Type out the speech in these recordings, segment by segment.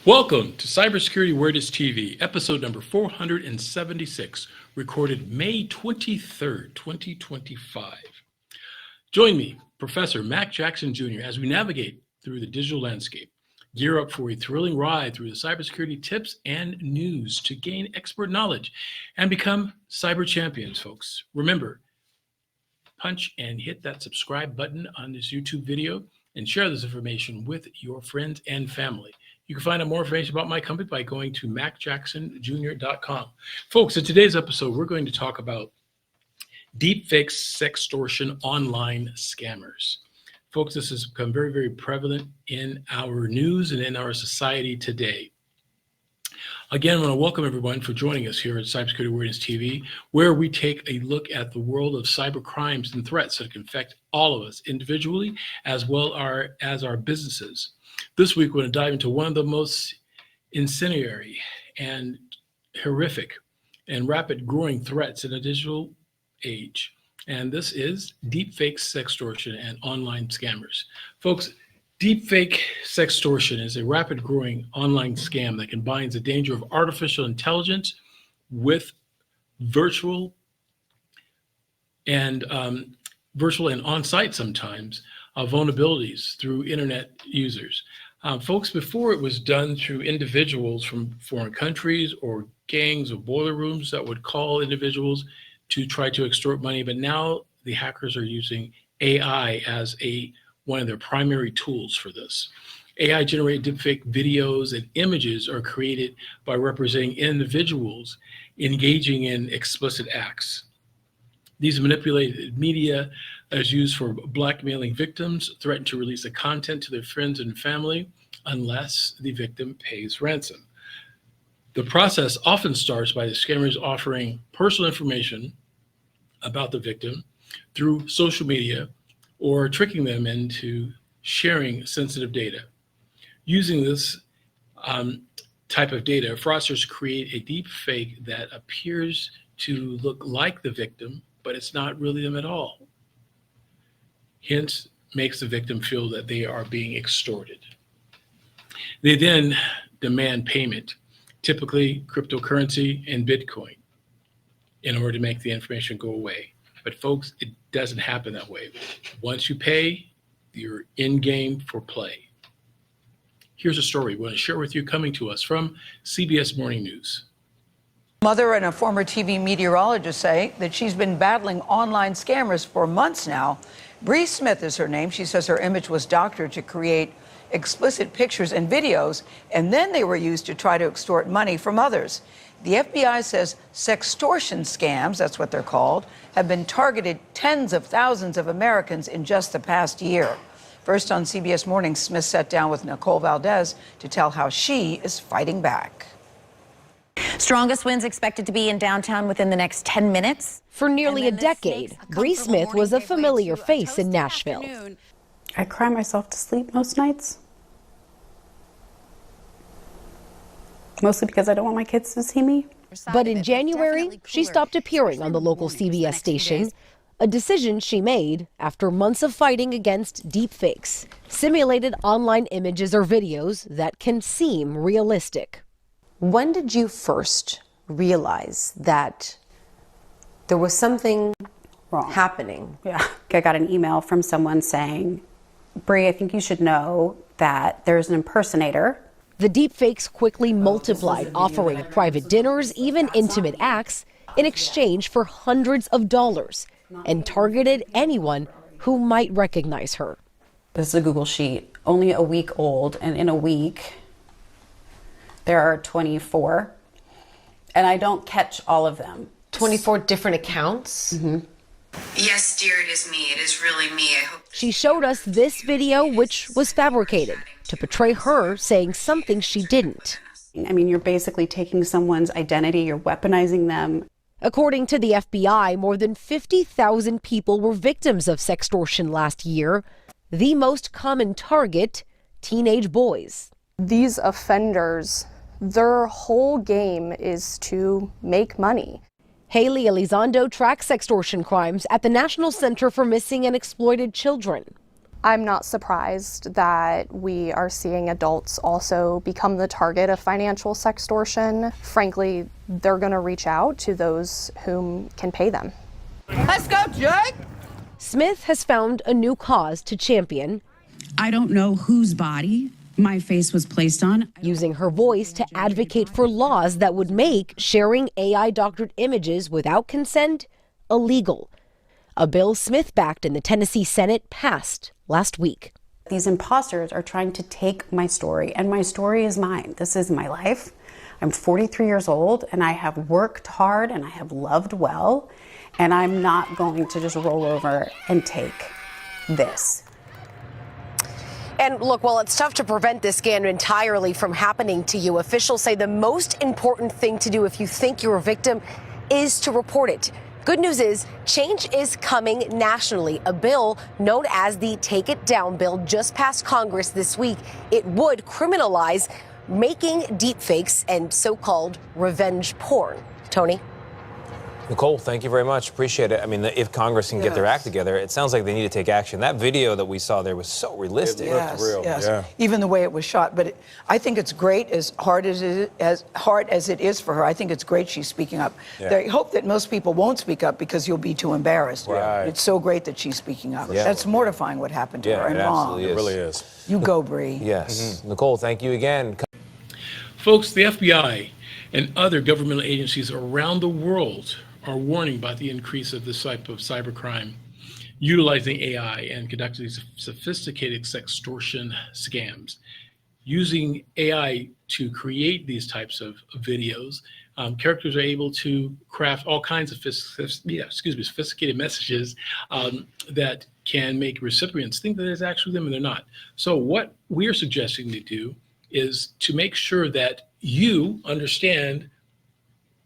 Welcome to Cybersecurity Awareness TV, episode number 476, recorded May 23rd, 2025. Join me, Professor Mac Jackson Jr., as we navigate through the digital landscape. Gear up for a thrilling ride through the cybersecurity tips and news to gain expert knowledge and become cyber champions, folks. Remember, punch and hit that subscribe button on this YouTube video and share this information with your friends and family. You can find out more information about my company by going to MacJacksonJr.com. Folks, in today's episode, we're going to talk about deepfake sextortion online scammers. Folks, this has become very, very prevalent in our news and in our society today. Again, I want to welcome everyone for joining us here at Cybersecurity Awareness TV, where we take a look at the world of cyber crimes and threats that can affect all of us individually, as well as our businesses. This week, we're going to dive into one of the most incendiary and horrific and rapid growing threats in a digital age. And this is deepfake sextortion and online scammers. Folks, deepfake sextortion is a rapid growing online scam that combines the danger of artificial intelligence with virtual and on-site sometimes vulnerabilities through internet users. Folks, before it was done through individuals from foreign countries or gangs or boiler rooms that would call individuals to try to extort money, but now the hackers are using AI as one of their primary tools for this. AI-generated deepfake videos and images are created by representing individuals engaging in explicit acts. These manipulated media is used for blackmailing victims, threaten to release the content to their friends and family unless the victim pays ransom. The process often starts by the scammers offering personal information about the victim through social media or tricking them into sharing sensitive data. Using this type of data, fraudsters create a deep fake that appears to look like the victim, but it's not really them at all. Hence, makes the victim feel that they are being extorted. They then demand payment, typically cryptocurrency and Bitcoin, in order to make the information go away. But folks, it doesn't happen that way. Once you pay, you're in game for play. Here's a story we want to share with you coming to us from CBS Morning News. Mother and a former TV meteorologist say that she's been battling online scammers for months now. Bree Smith is her name. She says her image was doctored to create explicit pictures and videos, and then they were used to try to extort money from others. The FBI says sextortion scams, that's what they're called, have been targeted tens of thousands of Americans in just the past year. First on CBS Morning, Smith sat down with Nicole Valdez to tell how she is fighting back. Strongest winds expected to be in downtown within the next 10 minutes. For nearly a decade, Bree Smith was a familiar face in Nashville. I cry myself to sleep most nights. Mostly because I don't want my kids to see me. But in January, she stopped appearing on the local CBS station, a decision she made after months of fighting against deepfakes, simulated online images or videos that can seem realistic. When did you first realize that there was something Wrong. happening? Yeah, I got an email from someone saying, Bree, I think you should know that there's an impersonator. The deepfakes quickly multiplied, offering private dinners, even intimate acts, in exchange for hundreds of dollars, and targeted anyone who might recognize her. This is a Google sheet, only a week old, and in a week, there are 24, and I don't catch all of them. 24 different accounts? Mm-hmm. Yes, dear, it is me. It is really me. I hope. She showed us this video, which was fabricated to portray her saying something she didn't. I mean, you're basically taking someone's identity, you're weaponizing them. According to the FBI, more than 50,000 people were victims of sextortion last year. The most common target, teenage boys. These offenders, their whole game is to make money. Haley Elizondo tracks sextortion crimes at the National Center for Missing and Exploited Children. I'm not surprised that we are seeing adults also become the target of financial sextortion. Frankly, they're going to reach out to those whom can pay them. Let's go, Jake! Smith has found a new cause to champion, I don't know whose body my face was placed on. using her voice to advocate for laws that would make sharing AI-doctored images without consent illegal. A bill Smith backed in the Tennessee Senate passed last week. These imposters are trying to take my story, and my story is mine. This is my life. I'm 43 years old, and I have worked hard, and I have loved well, and I'm not going to just roll over and take this. And look, while it's tough to prevent this scam entirely from happening to you, officials say the most important thing to do if you think you're a victim is to report it. Good news is change is coming nationally. A bill known as the Take It Down bill just passed Congress this week. It would criminalize making deepfakes and so-called revenge porn. Tony? Nicole, thank you very much. Appreciate it. I mean, if Congress can get their act together, it sounds like they need to take action. That video that we saw there was so realistic. It looked real. Yes. Yeah. Even the way it was shot. But I think it's great, as hard as it is for her. I think it's great she's speaking up. Yeah. I hope that most people won't speak up because you'll be too embarrassed. Right. It's so great that she's speaking up. Yeah. That's mortifying what happened to her. Yeah, And it wrong. absolutely is. It really is. You go, Bree. Yes. Nicole, thank you again. Folks, the FBI and other governmental agencies around the world are warning about the increase of this type of cybercrime, utilizing AI and conducting these sophisticated sextortion scams. Using AI to create these types of videos, characters are able to craft all kinds of sophisticated messages that can make recipients think that it's actually them and they're not. So what we're suggesting to do is to make sure that you understand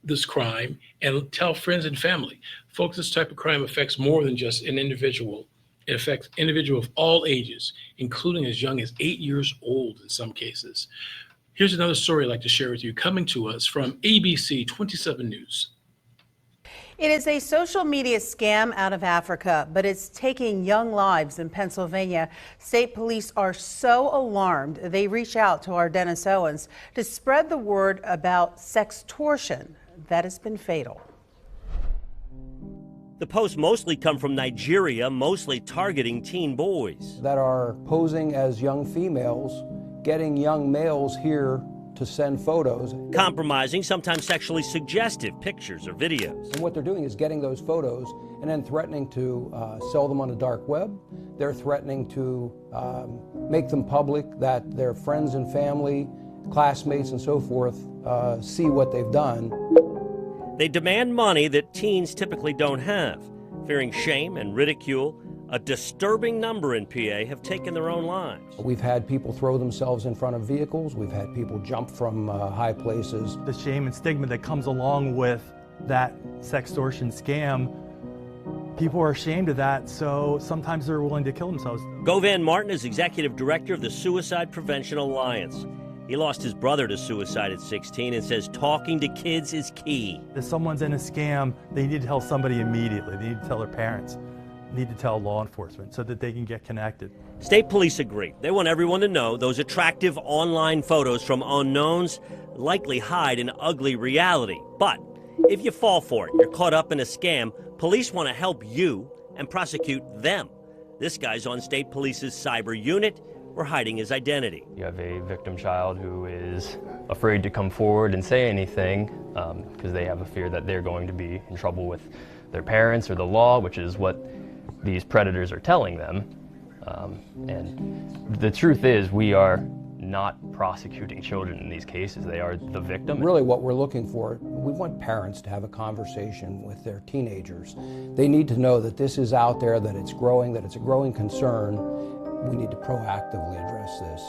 this crime and tell friends and family. Folks, this type of crime affects more than just an individual. It affects individuals of all ages, including as young as 8 years old in some cases. Here's another story I'd like to share with you, coming to us from ABC 27 News. It is a social media scam out of Africa, but it's taking young lives in Pennsylvania. State police are so alarmed, they reach out to our Dennis Owens to spread the word about sextortion that has been fatal. The posts mostly come from Nigeria, mostly targeting teen boys. That are posing as young females, getting young males here to send photos. Compromising, sometimes sexually suggestive pictures or videos. And what they're doing is getting those photos and then threatening to sell them on the dark web. They're threatening to make them public, that their friends and family, classmates and so forth see what they've done. They demand money that teens typically don't have. Fearing shame and ridicule, a disturbing number in PA have taken their own lives. We've had people throw themselves in front of vehicles. We've had people jump from high places. The shame and stigma that comes along with that sextortion scam, people are ashamed of that, so sometimes they're willing to kill themselves. Govan Martin is executive director of the Suicide Prevention Alliance. He lost his brother to suicide at 16 and says talking to kids is key. If someone's in a scam, they need to tell somebody immediately. They need to tell their parents. They need to tell law enforcement so that they can get connected. State police agree. They want everyone to know those attractive online photos from unknowns likely hide an ugly reality. But if you fall for it, you're caught up in a scam, police want to help you and prosecute them. This guy's on state police's cyber unit. We're hiding his identity. You have a victim child who is afraid to come forward and say anything because they have a fear that they're going to be in trouble with their parents or the law, which is what these predators are telling them. And the truth is, we are not prosecuting children in these cases. They are the victim. Really what we're looking for, we want parents to have a conversation with their teenagers. They need to know that this is out there, that it's growing, that it's a growing concern. We need to proactively address this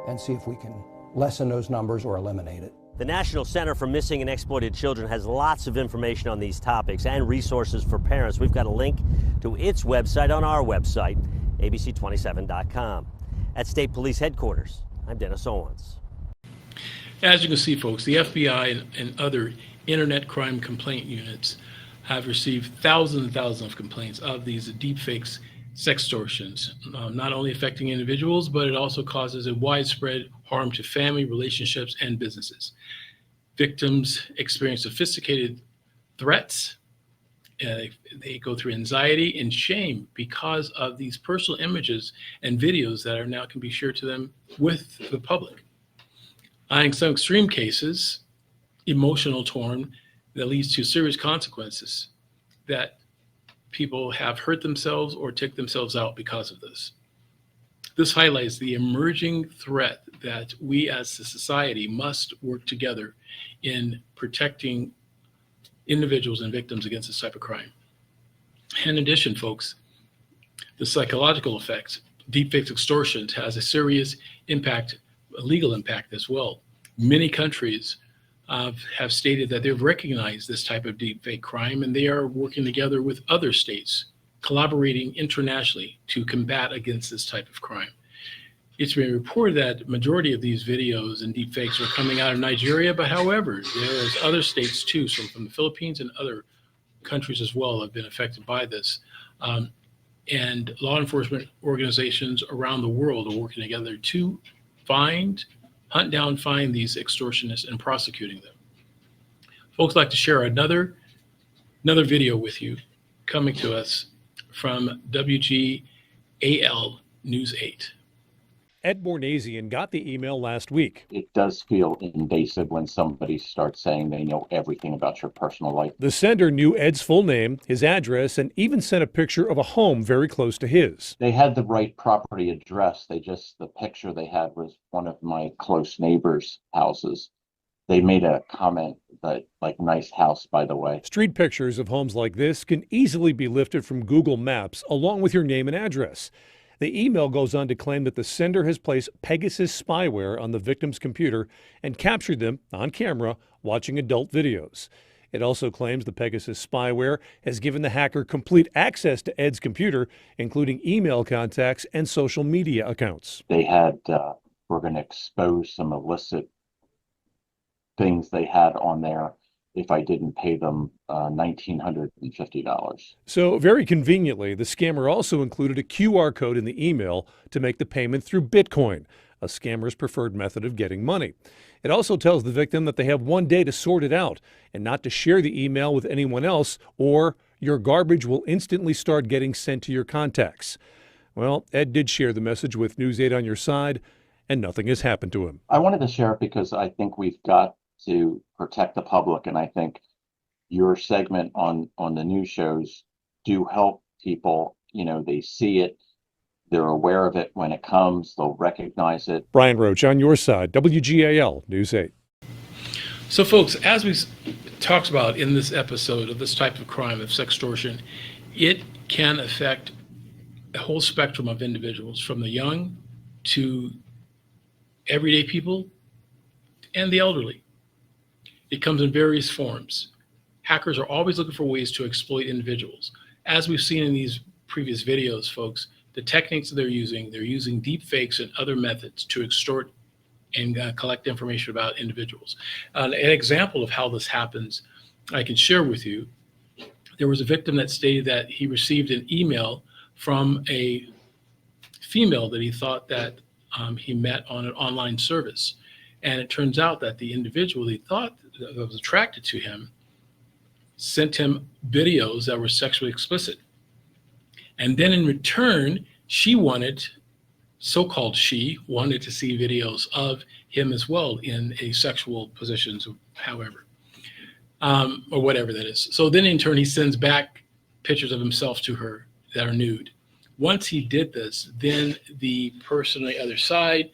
and see if we can lessen those numbers or eliminate it. The National Center for Missing and Exploited Children has lots of information on these topics and resources for parents. We've got a link to its website on our website, abc27.com. At State Police Headquarters, I'm Dennis Owens. As you can see, folks, the FBI and other internet crime complaint units have received thousands and thousands of complaints of these deepfakes sextortions, not only affecting individuals, but it also causes a widespread harm to family, relationships, and businesses. Victims experience sophisticated threats. They go through anxiety and shame because of these personal images and videos that are now can be shared to them with the public. In some extreme cases, emotional torn that leads to serious consequences that people have hurt themselves or take themselves out because of this. This highlights the emerging threat that we as a society must work together in protecting individuals and victims against this type of crime. In addition, folks, the psychological effects, deepfake extortion has a serious impact, a legal impact as well. Many countries have stated that they've recognized this type of deepfake crime, and they are working together with other states, collaborating internationally to combat against this type of crime. It's been reported that the majority of these videos and deepfakes are coming out of Nigeria, but however, there's other states too, so from the Philippines and other countries as well have been affected by this. And law enforcement organizations around the world are working together to hunt down, find these extortionists and prosecuting them. Folks, like to share another video with you coming to us from WGAL News 8. Ed Bornasian got the email last week. It does feel invasive when somebody starts saying they know everything about your personal life. The sender knew Ed's full name, his address, and even sent a picture of a home very close to his. They had the right property address. The picture they had was one of my close neighbors' houses. They made a comment that, like, nice house, by the way. Street pictures of homes like this can easily be lifted from Google Maps along with your name and address. The email goes on to claim that the sender has placed Pegasus spyware on the victim's computer and captured them on camera watching adult videos. It also claims the Pegasus spyware has given the hacker complete access to Ed's computer, including email contacts and social media accounts. They had, we're going to expose some illicit things they had on there if I didn't pay them $1,950. So very conveniently, the scammer also included a QR code in the email to make the payment through Bitcoin, a scammer's preferred method of getting money. It also tells the victim that they have one day to sort it out and not to share the email with anyone else, or your garbage will instantly start getting sent to your contacts. Well, Ed did share the message with News 8 on your side, and nothing has happened to him. I wanted to share it because I think we've got to protect the public, and I think your segment on the news shows do help people. You know, they see it, they're aware of it when it comes, they'll recognize it. Brian Roach on your side, WGAL News 8. So folks, as we talked about in this episode of this type of crime of sextortion, it can affect a whole spectrum of individuals, from the young to everyday people and the elderly. It comes in various forms. Hackers are always looking for ways to exploit individuals. As we've seen in these previous videos, folks, the techniques that they're using deep fakes and other methods to extort and collect information about individuals. An example of how this happens, I can share with you. There was a victim that stated that he received an email from a female that he thought that he met on an online service. And it turns out that the individual he thought that was attracted to him sent him videos that were sexually explicit. And then in return, she wanted to see videos of him as well in a sexual positions, however, or whatever that is. So then in turn, he sends back pictures of himself to her that are nude. Once he did this, then the person on the other side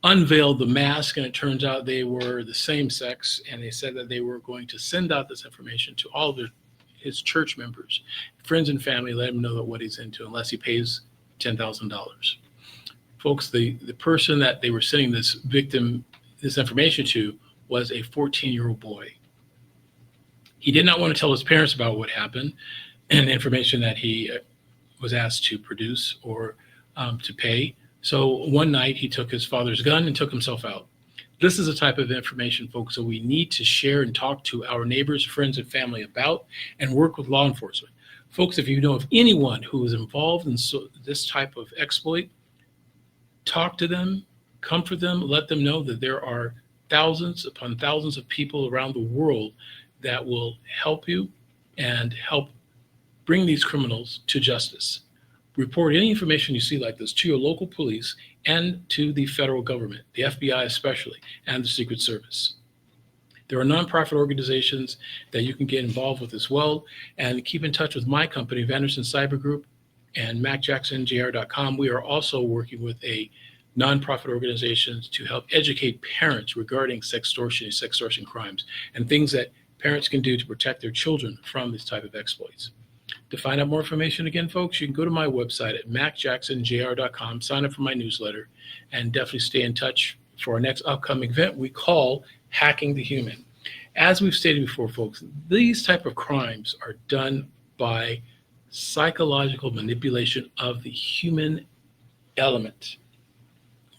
unveiled the mask, and it turns out they were the same sex, and they said that they were going to send out this information to all of his church members, friends and family, let him know that what he's into unless he pays $10,000. Folks, the person that they were sending this victim this information to was a 14-year-old boy. He did not want to tell his parents about what happened and the information that he was asked to produce or to pay. So one night he took his father's gun and took himself out. This is a type of information, folks, that we need to share and talk to our neighbors, friends, and family about, and work with law enforcement. Folks, if you know of anyone who is involved in this type of exploit, talk to them, comfort them, let them know that there are thousands upon thousands of people around the world that will help you and help bring these criminals to justice. Report any information you see like this to your local police and to the federal government, the FBI especially, and the Secret Service. There are nonprofit organizations that you can get involved with as well, and keep in touch with my company, Vanderson Cyber Group, and MacJacksonJR.com. We are also working with a nonprofit organizations to help educate parents regarding sextortion and sextortion crimes and things that parents can do to protect their children from this type of exploits. To find out more information, again, folks, you can go to my website at MacJacksonJR.com, sign up for my newsletter, and definitely stay in touch for our next upcoming event we call Hacking the Human. As we've stated before, folks, these type of crimes are done by psychological manipulation of the human element.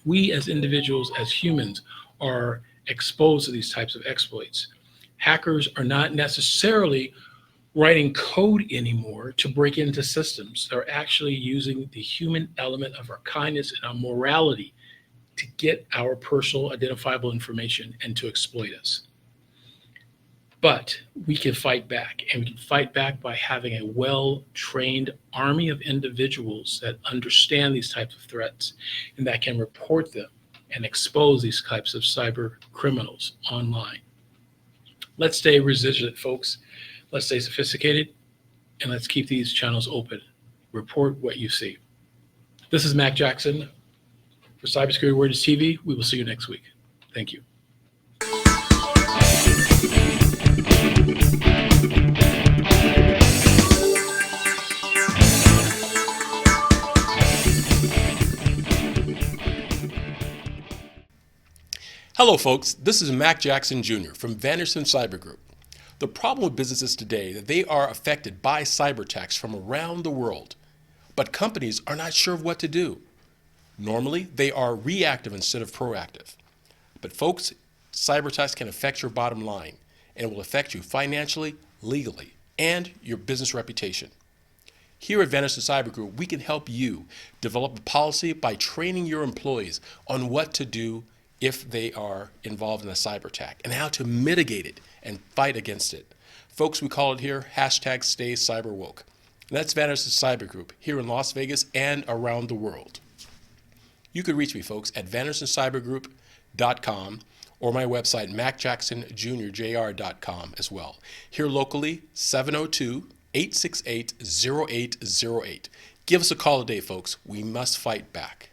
We as individuals, as humans, are exposed to these types of exploits. Hackers are not necessarily writing code anymore to break into systems. They're actually using the human element of our kindness and our morality to get our personal identifiable information and to exploit us. But we can fight back, and we can fight back by having a well-trained army of individuals that understand these types of threats and that can report them and expose these types of cyber criminals online. Let's stay resilient, folks. Let's stay sophisticated, and let's keep these channels open. Report what you see. This is Mac Jackson for Cybersecurity Awareness TV. We will see you next week. Thank you. Hello, folks. This is Mac Jackson Jr. from Vanderson Cyber Group. The problem with businesses today is that they are affected by cyber attacks from around the world, but companies are not sure of what to do. Normally, they are reactive instead of proactive. But folks, cyber attacks can affect your bottom line, and it will affect you financially, legally, and your business reputation. Here at Vanderson Cyber Group, we can help you develop a policy by training your employees on what to do if they are involved in a cyber attack and how to mitigate it and fight against it. Folks, we call it here #StayCyberWoke. And that's Vanderson Cyber Group here in Las Vegas and around the world. You can reach me, folks, at VandersonCyberGroup.com or my website, MacJacksonJr.com as well. Here locally, 702-868-0808. Give us a call today, folks. We must fight back.